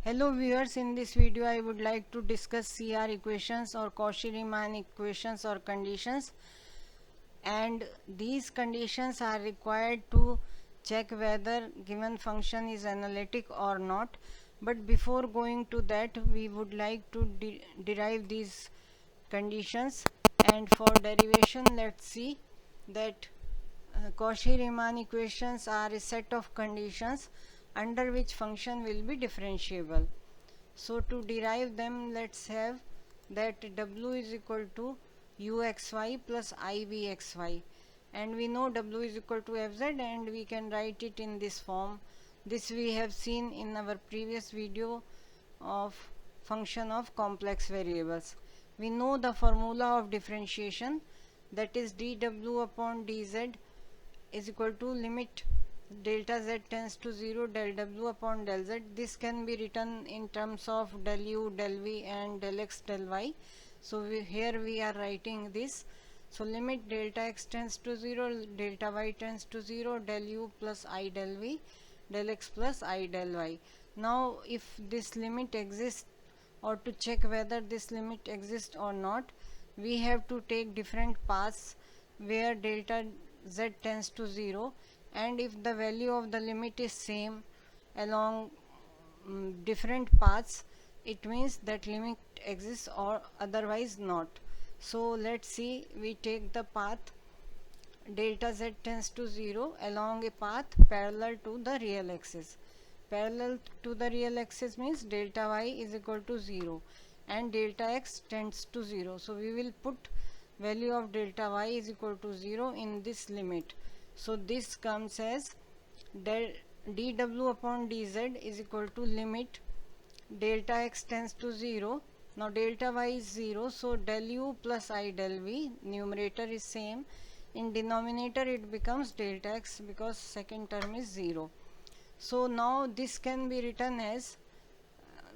Hello viewers, in this video I would like to discuss CR equations or Cauchy-Riemann equations or conditions, and these conditions are required to check whether given function is analytic or not. But before going to that, we would like to derive these conditions, and for derivation let's see that Cauchy-Riemann equations are a set of conditions under which function will be differentiable. So to derive them, let's have that w is equal to uxy plus ivxy, and we know w is equal to fz, and we can write it in this form. This we have seen in our previous video of function of complex variables. We know the formula of differentiation, that is dw upon dz is equal to limit delta z tends to 0 del w upon del z. This can be written in terms of del u, del v and del x, del y. So here we are writing this. So limit delta x tends to 0, delta y tends to 0, del u plus I del v, del x plus I del y. Now if this limit exists, or to check whether this limit exists or not, we have to take different paths where delta z tends to 0, and if the value of the limit is same along different paths, it means that limit exists or otherwise not. So let's see, we take the path delta z tends to 0 along a path parallel to the real axis. Parallel to the real axis means delta y is equal to 0 and delta x tends to 0. So we will put value of delta y is equal to 0 in this limit. So this comes as del dw upon dz is equal to limit delta x tends to 0. Now delta y is 0, so del u plus I del v, numerator is same. In denominator it becomes delta x because second term is 0. So now this can be written as,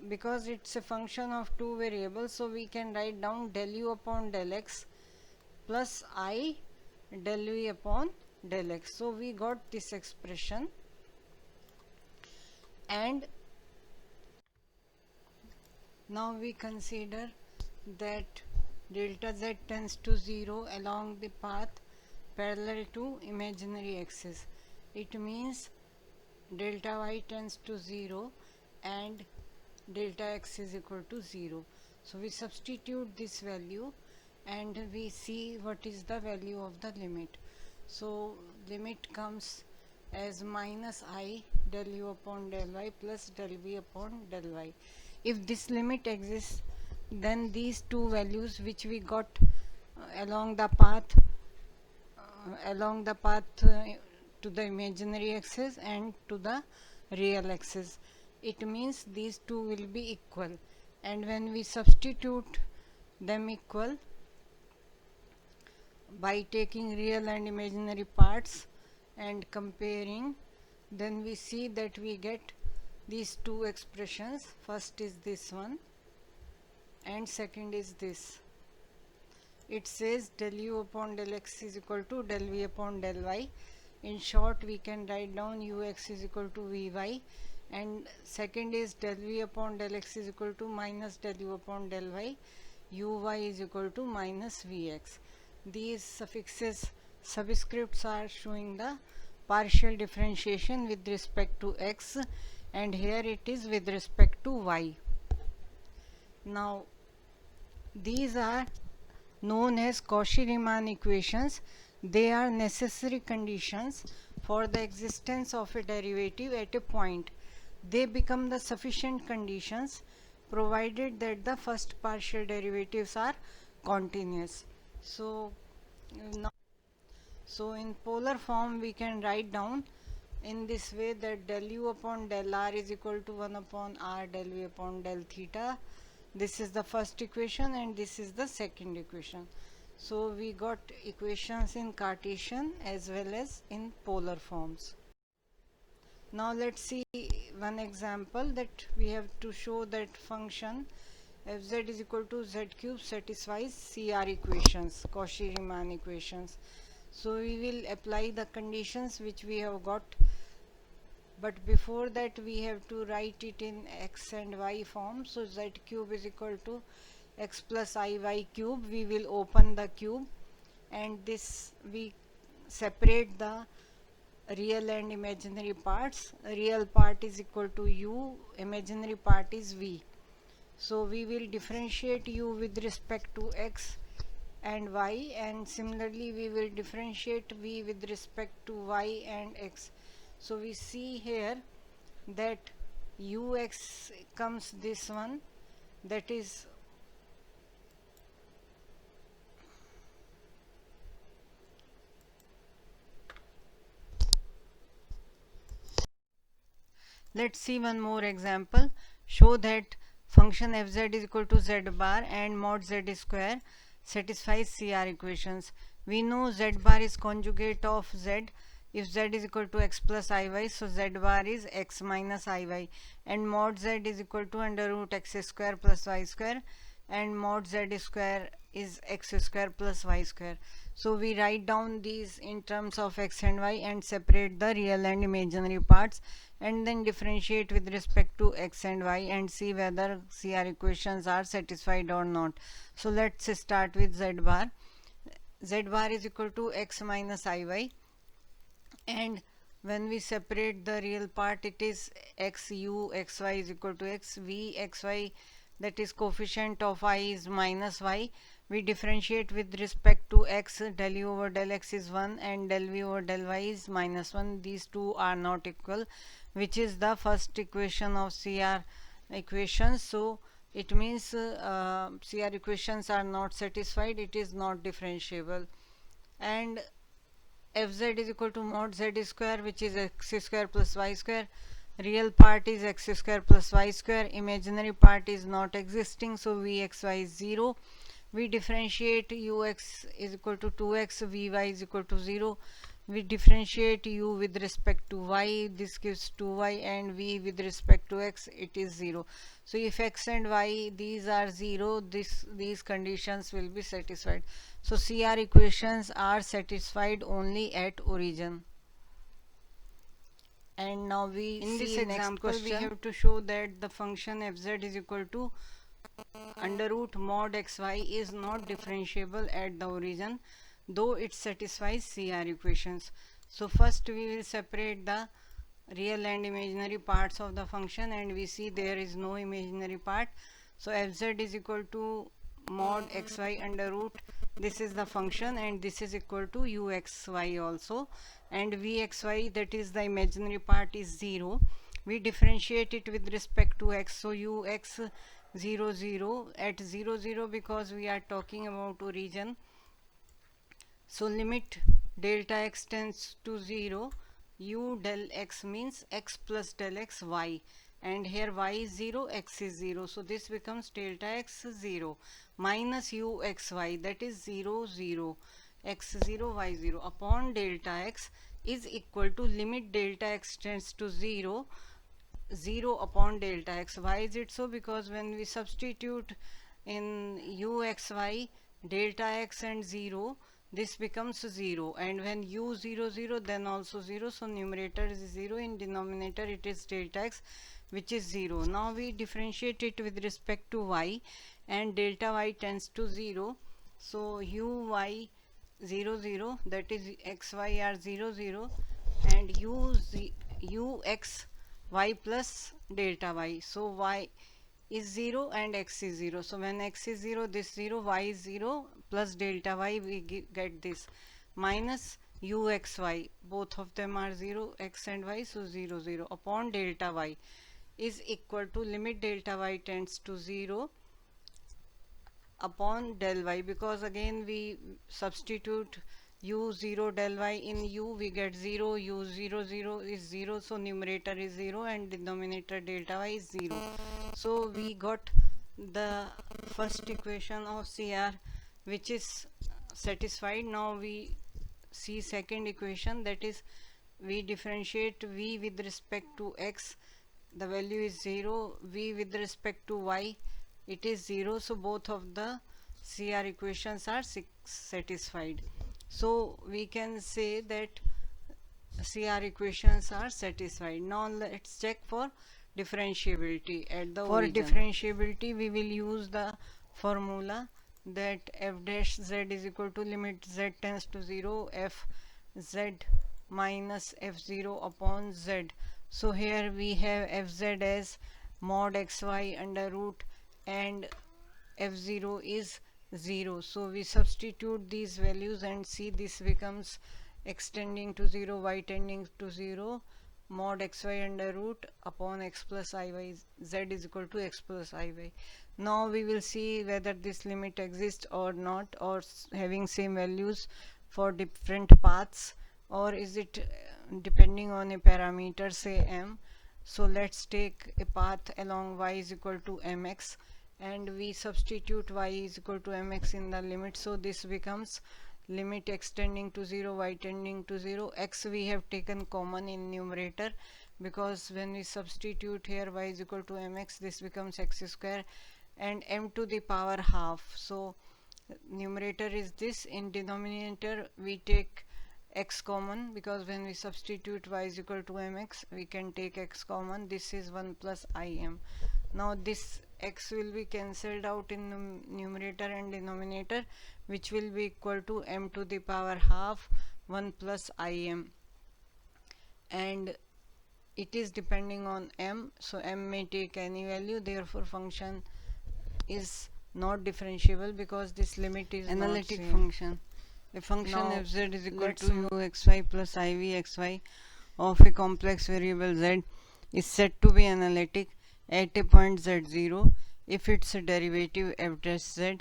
because it's a function of two variables, so we can write down del u upon del x plus I del v upon del x. So we got this expression, and now we consider that delta z tends to 0 along the path parallel to imaginary axis. It means delta y tends to 0 and delta x is equal to 0. So we substitute this value and we see what is the value of the limit. So limit comes as minus I del u upon del y plus del v upon del y. If this limit exists, then these two values which we got along the path to the imaginary axis and to the real axis, it means these two will be equal, and when we substitute them equal by taking real and imaginary parts and comparing, then we see that we get these two expressions. First is this one and second is this. It says del u upon del x is equal to del v upon del y. In short, we can write down ux is equal to vy, and second is del v upon del x is equal to minus del u upon del y, uy is equal to minus vx. These suffixes, subscripts are showing the partial differentiation with respect to x, and here it is with respect to y. Now these are known as Cauchy-Riemann equations. They are necessary conditions for the existence of a derivative at a point. They become the sufficient conditions provided that the first partial derivatives are continuous. So in polar form we can write down in this way that del u upon del r is equal to 1 upon r del v upon del theta. This is the first equation and this is the second equation. So we got equations in Cartesian as well as in polar forms. Now let's see one example that we have to show that function fz is equal to z cube satisfies CR equations, Cauchy-Riemann equations. So we will apply the conditions which we have got but before that we have to write it in x and y form. So z cube is equal to x plus iy cube. We will open the cube, and this we separate the real and imaginary parts. Real part is equal to u, imaginary part is v. So we will differentiate u with respect to x and y, and similarly we will differentiate v with respect to y and x. So we see here that ux comes this one, that is let's see one more example. Show that function fz is equal to z bar and mod z square satisfies CR equations. We know z bar is conjugate of z. If z is equal to x plus iy, so z bar is x minus iy, and mod z is equal to under root x square plus y square, and mod z square is x square plus y square. So we write down these in terms of x and y and separate the real and imaginary parts, and then differentiate with respect to x and y and see whether CR equations are satisfied or not. So let's start with z bar. Z bar is equal to x minus iy, and when we separate the real part, it is x u xy is equal to x v xy, that is coefficient of y is minus y. We differentiate with respect to x, del u over del x is 1 and del v over del y is minus 1. These two are not equal, which is the first equation of CR equations. So it means CR equations are not satisfied, it is not differentiable. And fz is equal to mod z square, which is x square plus y square. Real part is x square plus y square, imaginary part is not existing, so vxy is 0. We differentiate ux is equal to 2x, vy is equal to 0. We differentiate u with respect to y, this gives 2y, and v with respect to x, it is 0. So if x and y, these are 0, these conditions will be satisfied. So CR equations are satisfied only at origin. And now we in this example we have to show that the function fz is equal to under root mod xy is not differentiable at the origin, though it satisfies CR equations. So first we will separate the real and imaginary parts of the function, and we see there is no imaginary part. So fz is equal to mod xy under root, this is the function, and this is equal to uxy also, and vxy, that is the imaginary part, is 0. We differentiate it with respect to x, so ux 0 0 at 0 0, because we are talking about origin. So limit delta x tends to 0, u del x means x plus del x y, and here y is 0, x is 0, so this becomes delta x 0 minus u xy, that is 0 0, x 0 y 0 upon delta x is equal to limit delta x tends to 0, 0 upon delta x. Why is it so? Because when we substitute in uxy delta x and 0, this becomes 0, and when u 0 0, then also 0, so numerator is 0, in denominator it is delta x, which is 0. Now we differentiate it with respect to y, and delta y tends to 0, so uy 0 0, that is xy are 0 0, and ux y plus delta y, so y is 0 and x is 0, so when x is 0, this 0, y is 0, plus delta y, we get this minus uxy, both of them are 0, x and y, so 0 0 upon delta y is equal to limit delta y tends to 0 upon del y, because again we substitute u 0 del y in u, we get 0, u 0 0 is 0, so numerator is 0 and denominator delta y is 0. So we got the first equation of CR, which is satisfied. Now we see second equation, that is we differentiate v with respect to x, the value is 0, v with respect to y, it is 0, so both of the CR equations are satisfied. So we can say that CR equations are satisfied. Now let's check for differentiability at the origin. For differentiability, we will use the formula that f dash z is equal to limit z tends to 0 f z minus f0 upon z. So here we have fz as mod xy under root and f0 is 0. So we substitute these values and see this becomes x tending to 0, y tending to 0, mod xy under root upon x plus iy, z is equal to x plus iy. Now we will see whether this limit exists or not, or having same values for different paths, or is it depending on a parameter, say m. So let's take a path along y is equal to mx and we substitute y is equal to mx in the limit. So this becomes limit x tending to 0, y tending to 0. X we have taken common in numerator, because when we substitute here y is equal to mx, this becomes x square and m to the power half. So numerator is this, in denominator we take x common, because when we substitute y is equal to mx we can take x common. This is 1 plus im. Now this x will be cancelled out in the numerator and denominator, which will be equal to m to the power half 1 plus im, and it is depending on m, so m may take any value, therefore function is not differentiable because this limit is analytic not function. A function fz is equal to uxy plus ivxy of a complex variable z is said to be analytic at a point z0 if its derivative f dash z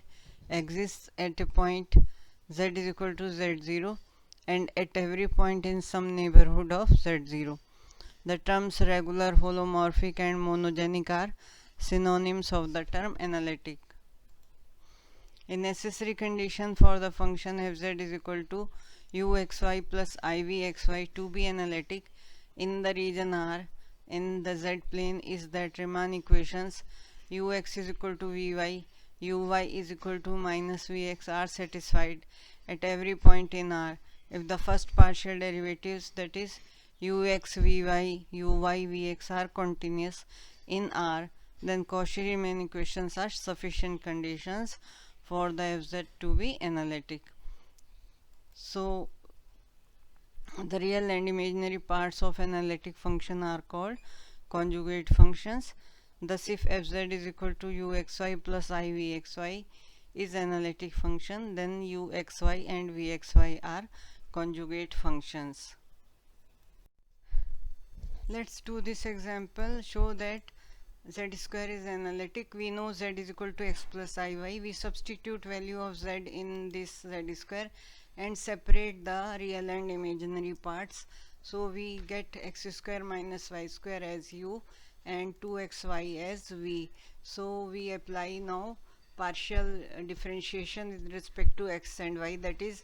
exists at a point z is equal to z0 and at every point in some neighborhood of z0. The terms regular, holomorphic and monogenic are synonyms of the term analytic. A necessary condition for the function fz is equal to uxy plus ivxy to be analytic in the region R in the z plane is that Riemann equations ux is equal to vy, uy is equal to minus vx are satisfied at every point in R if the first partial derivatives, that is ux vy, uy vx, are continuous in R. Then Cauchy-Riemann equations are sufficient conditions for the fz to be analytic. So the real and imaginary parts of analytic function are called conjugate functions. Thus if fz is equal to uxy plus ivxy is analytic function, then uxy and vxy are conjugate functions. Let's do this example. Show that z square is analytic. We know z is equal to x plus iy. We substitute value of z in this z square and separate the real and imaginary parts. So we get x square minus y square as u and 2xy as v. So we apply now partial differentiation with respect to x and y, that is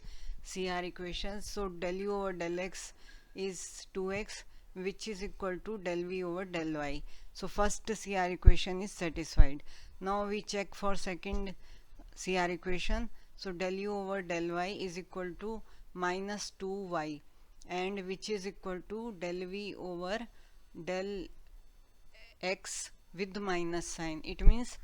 CR equations. So del u over del x is 2x, which is equal to del v over del y. So first CR equation is satisfied. Now we check for second CR equation. So del u over del y is equal to minus 2y, and which is equal to del v over del x with minus sign. It means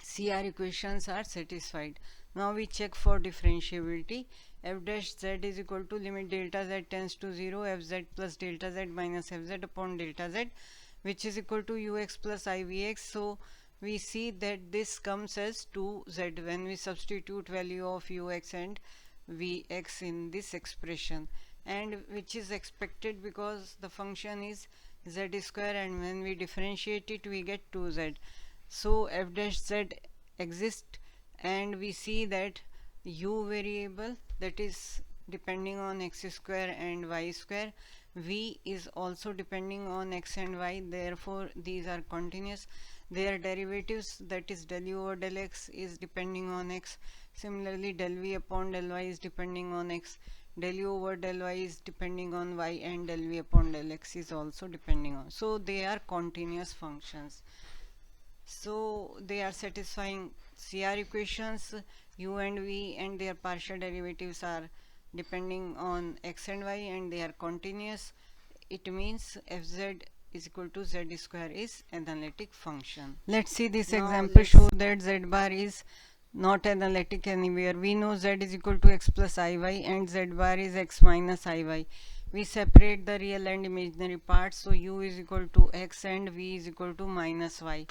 CR equations are satisfied. Now we check for differentiability. F dash z is equal to limit delta z tends to 0 fz plus delta z minus fz upon delta z, which is equal to ux plus ivx. So we see that this comes as 2z when we substitute value of ux and vx in this expression, and which is expected because the function is z square, and when we differentiate it we get 2z. So f dash z exists, and we see that u variable, that is depending on x square and y square, v is also depending on x and y, therefore these are continuous. Their derivatives, that is del u over del x, is depending on x. Similarly del v upon del y is depending on x, del u over del y is depending on y, and del v upon del x is also depending on. So they are continuous functions. So they are satisfying CR equations. U and v and their partial derivatives are depending on x and y and they are continuous, it means fz is equal to z square is analytic function. Let's see this example show that z bar is not analytic anywhere. We know z is equal to x plus iy and z bar is x minus iy. We separate the real and imaginary parts, so u is equal to x and v is equal to minus y.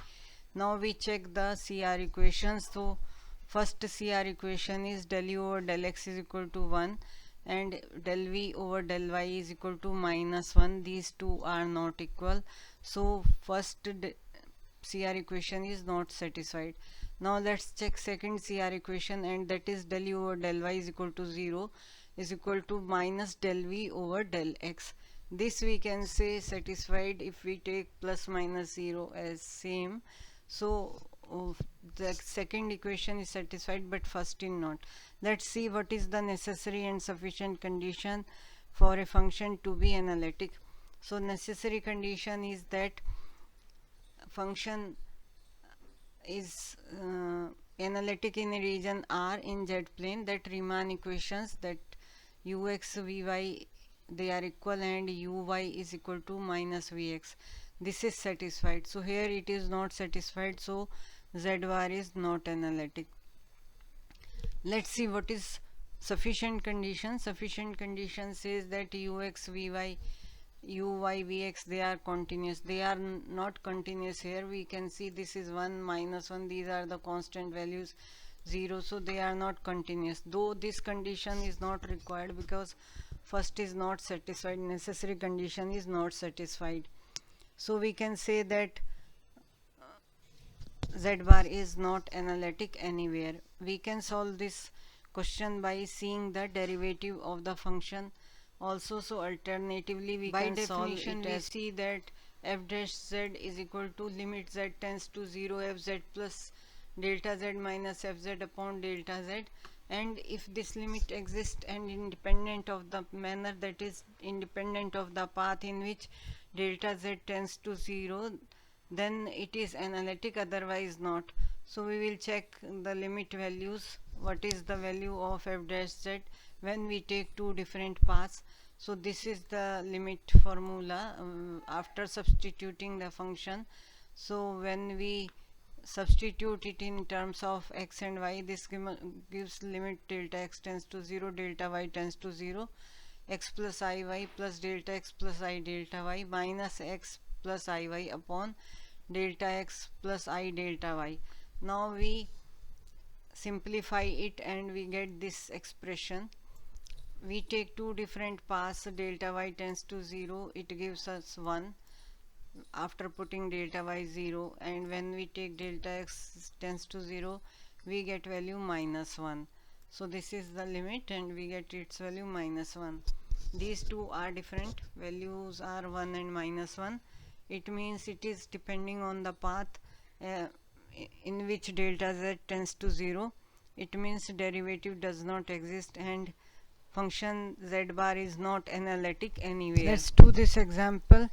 Now we check the CR equations. So first CR equation is del u over del x is equal to 1 and del v over del y is equal to minus 1. These two are not equal, so first CR equation is not satisfied. Now let's check second CR equation, and that is del u over del y is equal to 0 is equal to minus del v over del x. This we can say satisfied if we take plus minus 0 as same. So the second equation is satisfied but first is not. Let's see what is the necessary and sufficient condition for a function to be analytic. So necessary condition is that function is analytic in a region R in Z plane, that Riemann equations that ux vy they are equal and uy is equal to minus vx, this is satisfied. So here it is not satisfied, so z bar is not analytic. Let's see what is sufficient condition. Sufficient condition says that ux vy uy vx they are continuous. They are not continuous. Here we can see this is 1 minus 1, these are the constant values 0, so they are not continuous, though this condition is not required because first is not satisfied, necessary condition is not satisfied. So we can say that z bar is not analytic anywhere. We can solve this question by seeing the derivative of the function also. So alternatively we can solve it as, we see that f dash z is equal to limit z tends to 0 fz plus delta z minus fz upon delta z, and if this limit exists and independent of the manner, that is independent of the path in which delta z tends to 0, then it is analytic, otherwise not. So we will check the limit values. What is the value of f dash z when we take two different paths? So this is the limit formula after substituting the function. So when we substitute it in terms of x and y, this gives limit delta x tends to 0, delta y tends to 0, x plus iy plus delta x plus I delta y minus x plus iy upon delta x plus I delta y. Now we simplify it and we get this expression. We take two different paths, delta y tends to 0, it gives us 1 after putting delta y 0, and when we take delta x tends to 0 we get value minus 1. So this is the limit and we get its value minus 1. These two are different, values are 1 and minus 1. It means it is depending on the path in which delta z tends to 0. It means derivative does not exist and function z bar is not analytic anywhere. Let's do this example.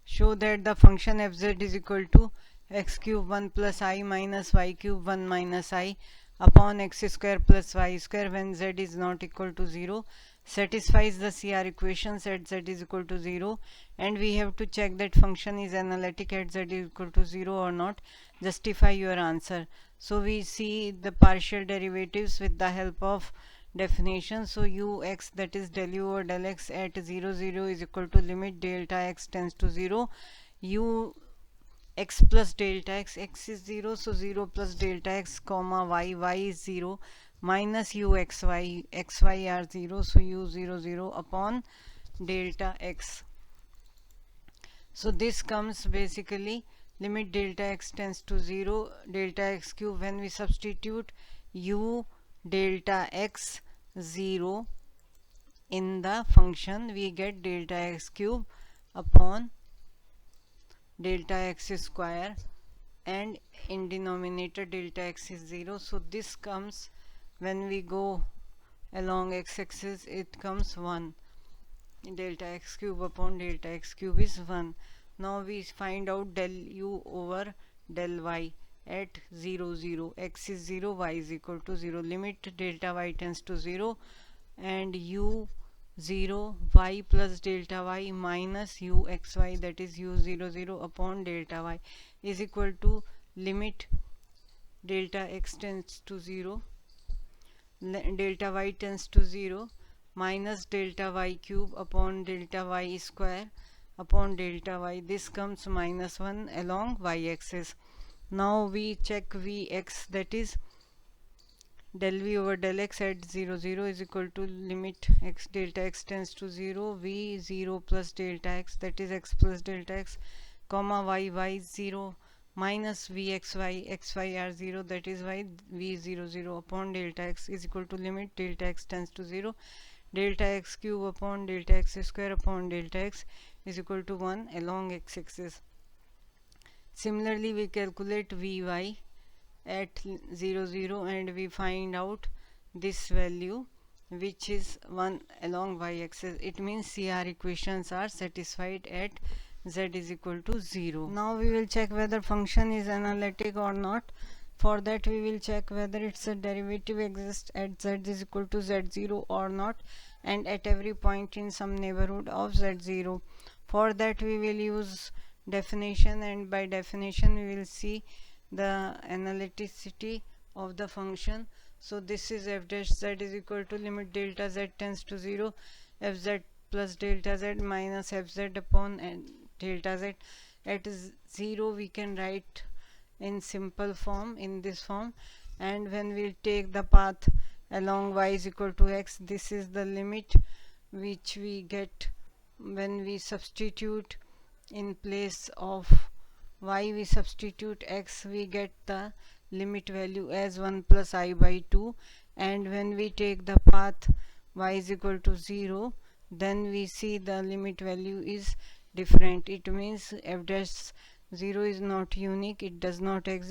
Show that the function fz is equal to x cube 1 plus I minus y cube 1 minus I upon x square plus y square when z is not equal to 0 satisfies the CR equation at z is equal to 0, and we have to check that function is analytic at z is equal to 0 or not. Justify your answer. So we see the partial derivatives with the help of definition. So ux, that is del u over del x at 0 0 is equal to limit delta x tends to 0 u x plus delta x, x is 0, so 0 plus delta x comma y, y is 0 minus u x y, x y are 0, so u 0 0 upon delta x. So this comes basically limit delta x tends to 0 delta x cube. When we substitute u delta x 0 in the function, we get delta x cube upon delta x square, and in denominator delta x is 0, so this comes, when we go along x-axis it comes 1, delta x cube upon delta x cube is 1. Now we find out del u over del y at 0 0, x is 0, y is equal to 0, limit delta y tends to 0 and u0 y plus delta y minus uxy, that is u00 upon delta y, is equal to limit delta x tends to 0, delta y tends to 0, minus delta y cube upon delta y square upon delta y. This comes minus 1 along y axis. Now we check Vx, that is del v over del x at 0 0 is equal to limit x delta x tends to 0 v0 plus delta x, that is x plus delta x, comma y 0 minus vxy xy are 0, that is y v00 upon delta x is equal to limit delta x tends to 0, delta x cube upon delta x square upon delta x is equal to 1 along x axis. Similarly, we calculate vy at 0 0 and we find out this value, which is 1 along y axis. It means CR equations are satisfied at z is equal to 0. Now we will check whether function is analytic or not. For that we will check whether its a derivative exists at z is equal to z0 or not, and at every point in some neighborhood of z0. For that we will use definition, and by definition we will see the analyticity of the function. So this is f dash z is equal to limit delta z tends to 0 fz plus delta z minus fz upon delta z. At 0 we can write in simple form, in this form, and when we take the path along y is equal to x, this is the limit which we get when we substitute in place of y, we substitute x, we get the limit value as 1 plus I by 2, and when we take the path y is equal to 0, then we see the limit value is different. It means f dash 0 is not unique, it does not exist.